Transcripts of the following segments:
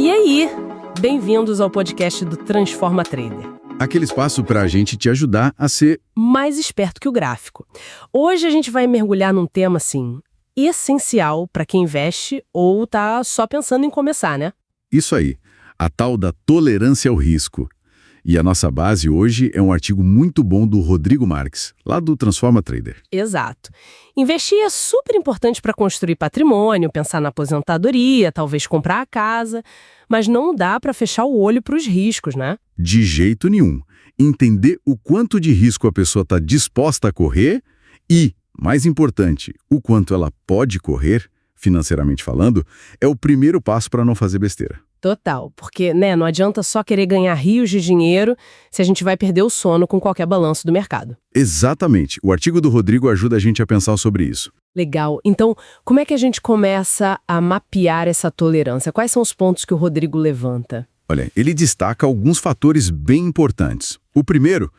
E aí? Bem-vindos ao podcast do Transforma Trader. Aquele espaço para a gente te ajudar a ser Mais esperto que o gráfico. Hoje a gente vai mergulhar num tema, assim, essencial para quem investe ou tá só pensando em começar, né? isso aí, a tal da tolerância ao risco. E a nossa base hoje é um artigo muito bom do Rodrigo Marques, lá do Transforma Trader. Exato. Investir é super importante para construir patrimônio, pensar na aposentadoria, talvez comprar a casa, mas não dá para fechar o olho para os riscos, né? De jeito nenhum. Entender o quanto de risco a pessoa está disposta a correr e, mais importante, o quanto ela pode correr, financeiramente falando, é o primeiro passo para não fazer besteira. Total, porque, né, não adianta só querer ganhar rios de dinheiro se a gente vai perder o sono com qualquer balanço do mercado. Exatamente. O artigo do Rodrigo ajuda a gente a pensar sobre isso. Legal. Então, como é que a gente começa a mapear essa tolerância? Quais são os pontos que o Rodrigo levanta? Olha, ele destaca alguns fatores bem importantes. O primeiro,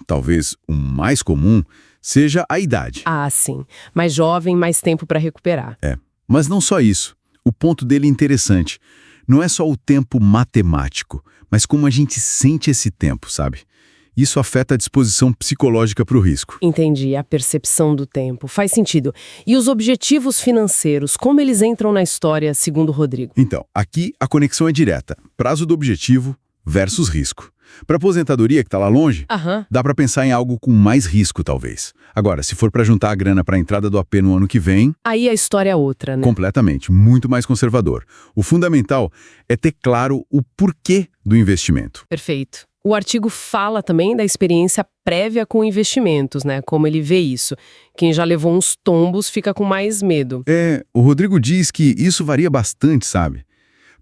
talvez o mais comum, seja a idade. Ah, sim. Mais jovem, mais tempo para recuperar. Mas não só isso. O ponto dele é interessante. Não é só o tempo matemático, mas como a gente sente esse tempo, sabe? Isso afeta a disposição psicológica para o risco. Entendi, a percepção do tempo. Faz sentido. E os objetivos financeiros, como eles entram na história, segundo o Rodrigo? Então, aqui a conexão é direta. Prazo do objetivo versus risco. Para aposentadoria, que está lá longe, Aham. dá para pensar em algo com mais risco, talvez. Agora, se for para juntar a grana para a entrada do AP no ano que vem, Aí a história é outra, né? completamente, muito mais conservador. O fundamental é ter claro o porquê do investimento. Perfeito. O artigo fala também da experiência prévia com investimentos, né? Como ele vê isso. Quem já levou uns tombos fica com mais medo. O Rodrigo diz que isso varia bastante, sabe?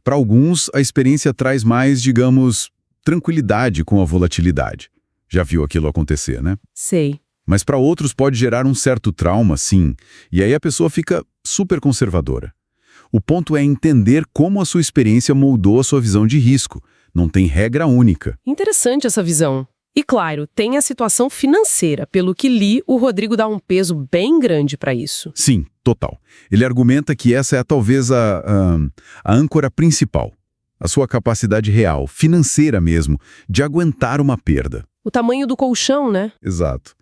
Para alguns, a experiência traz mais, digamos, tranquilidade com a volatilidade. Já viu aquilo acontecer, né? Sei. Mas para outros pode gerar um certo trauma, sim, e aí a pessoa fica super conservadora. O ponto é entender como a sua experiência moldou a sua visão de risco. Não tem regra única. Interessante essa visão. E claro, tem a situação financeira. Pelo que li, o Rodrigo dá um peso bem grande para isso. Sim, total. Ele argumenta que essa é talvez a âncora principal. A sua capacidade real, financeira mesmo, de aguentar uma perda. O tamanho do colchão, né? Exato.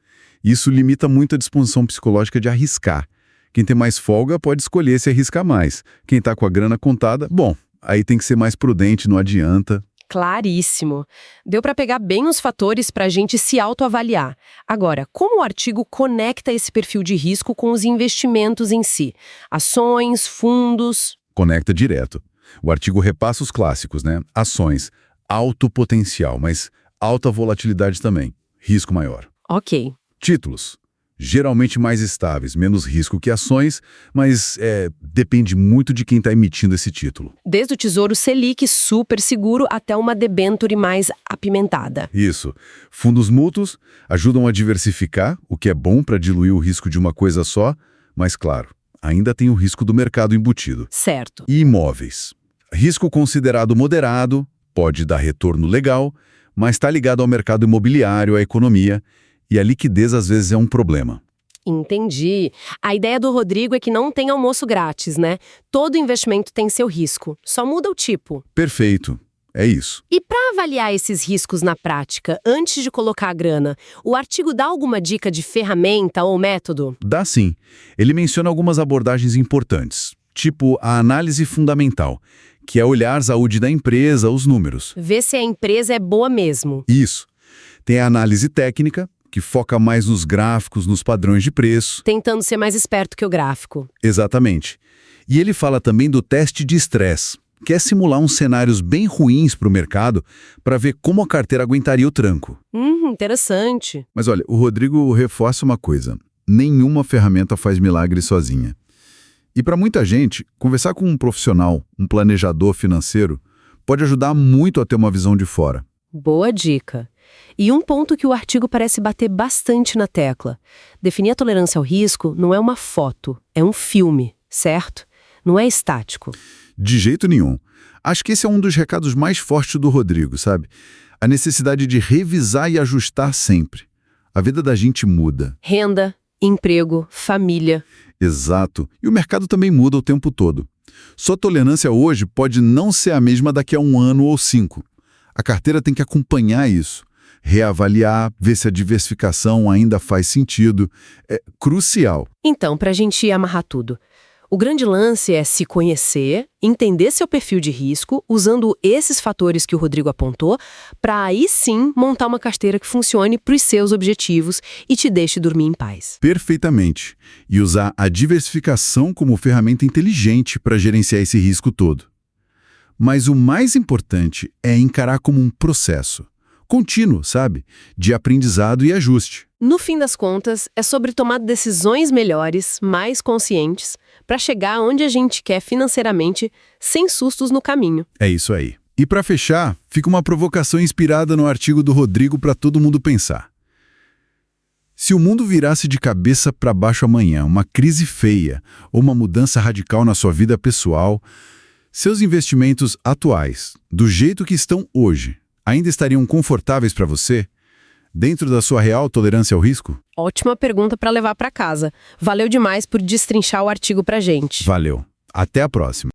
Isso limita muito a disposição psicológica de arriscar. Quem tem mais folga pode escolher se arriscar mais. Quem está com a grana contada, bom, aí tem que ser mais prudente, não adianta. Claríssimo. Deu para pegar bem os fatores para a gente se autoavaliar. Agora, como o artigo conecta esse perfil de risco com os investimentos em si? Ações, fundos... Conecta direto. O artigo repassa os clássicos, né? Ações, alto potencial, mas alta volatilidade também, risco maior. Ok. Títulos, geralmente mais estáveis, menos risco que ações, mas depende muito de quem está emitindo esse título. Desde o Tesouro Selic super seguro até uma debênture mais apimentada. Isso. Fundos mútuos ajudam a diversificar, o que é bom para diluir o risco de uma coisa só, mas claro, ainda tem o risco do mercado embutido. Certo. E imóveis. Risco considerado moderado, pode dar retorno legal, mas está ligado ao mercado imobiliário, à economia, e a liquidez às vezes é um problema. Entendi. A ideia do Rodrigo é que não tem almoço grátis, né? Todo investimento tem seu risco. Só muda o tipo. Perfeito. É isso. E para avaliar esses riscos na prática, antes de colocar a grana, o artigo dá alguma dica de ferramenta ou método? Dá sim. Ele menciona algumas abordagens importantes, tipo a análise fundamental, que é olhar a saúde da empresa, os números. Ver se a empresa é boa mesmo. Isso. Tem a análise técnica, que foca mais nos gráficos, nos padrões de preço. Tentando ser mais esperto que o gráfico. Exatamente. E ele fala também do teste de estresse, que é simular uns cenários bem ruins para o mercado para ver como a carteira aguentaria o tranco. Interessante. Mas olha, o Rodrigo reforça uma coisa: nenhuma ferramenta faz milagre sozinha. E para muita gente, conversar com um profissional, um planejador financeiro, pode ajudar muito a ter uma visão de fora. Boa dica. E um ponto que o artigo parece bater bastante na tecla. Definir a tolerância ao risco não é uma foto, é um filme, certo? Não é estático. De jeito nenhum. Acho que esse é um dos recados mais fortes do Rodrigo, sabe? A necessidade de revisar e ajustar sempre. A vida da gente muda. Renda, emprego, família. Exato. E o mercado também muda o tempo todo. Sua tolerância hoje pode não ser a mesma daqui a 1 ano ou 5. A carteira tem que acompanhar isso. Reavaliar, ver se a diversificação ainda faz sentido. É crucial. Então, para a gente amarrar tudo, o grande lance é se conhecer, entender seu perfil de risco, usando esses fatores que o Rodrigo apontou, para aí sim montar uma carteira que funcione para os seus objetivos e te deixe dormir em paz. Perfeitamente. E usar a diversificação como ferramenta inteligente para gerenciar esse risco todo. Mas o mais importante é encarar como um processo contínuo, sabe? De aprendizado e ajuste. No fim das contas, é sobre tomar decisões melhores, mais conscientes, para chegar onde a gente quer financeiramente, sem sustos no caminho. É isso aí. E para fechar, fica uma provocação inspirada no artigo do Rodrigo para todo mundo pensar. Se o mundo virasse de cabeça para baixo amanhã, uma crise feia ou uma mudança radical na sua vida pessoal, seus investimentos atuais, do jeito que estão hoje, ainda estariam confortáveis para você? Dentro da sua real tolerância ao risco? Ótima pergunta para levar para casa. Valeu demais por destrinchar o artigo pra gente. Valeu. Até a próxima.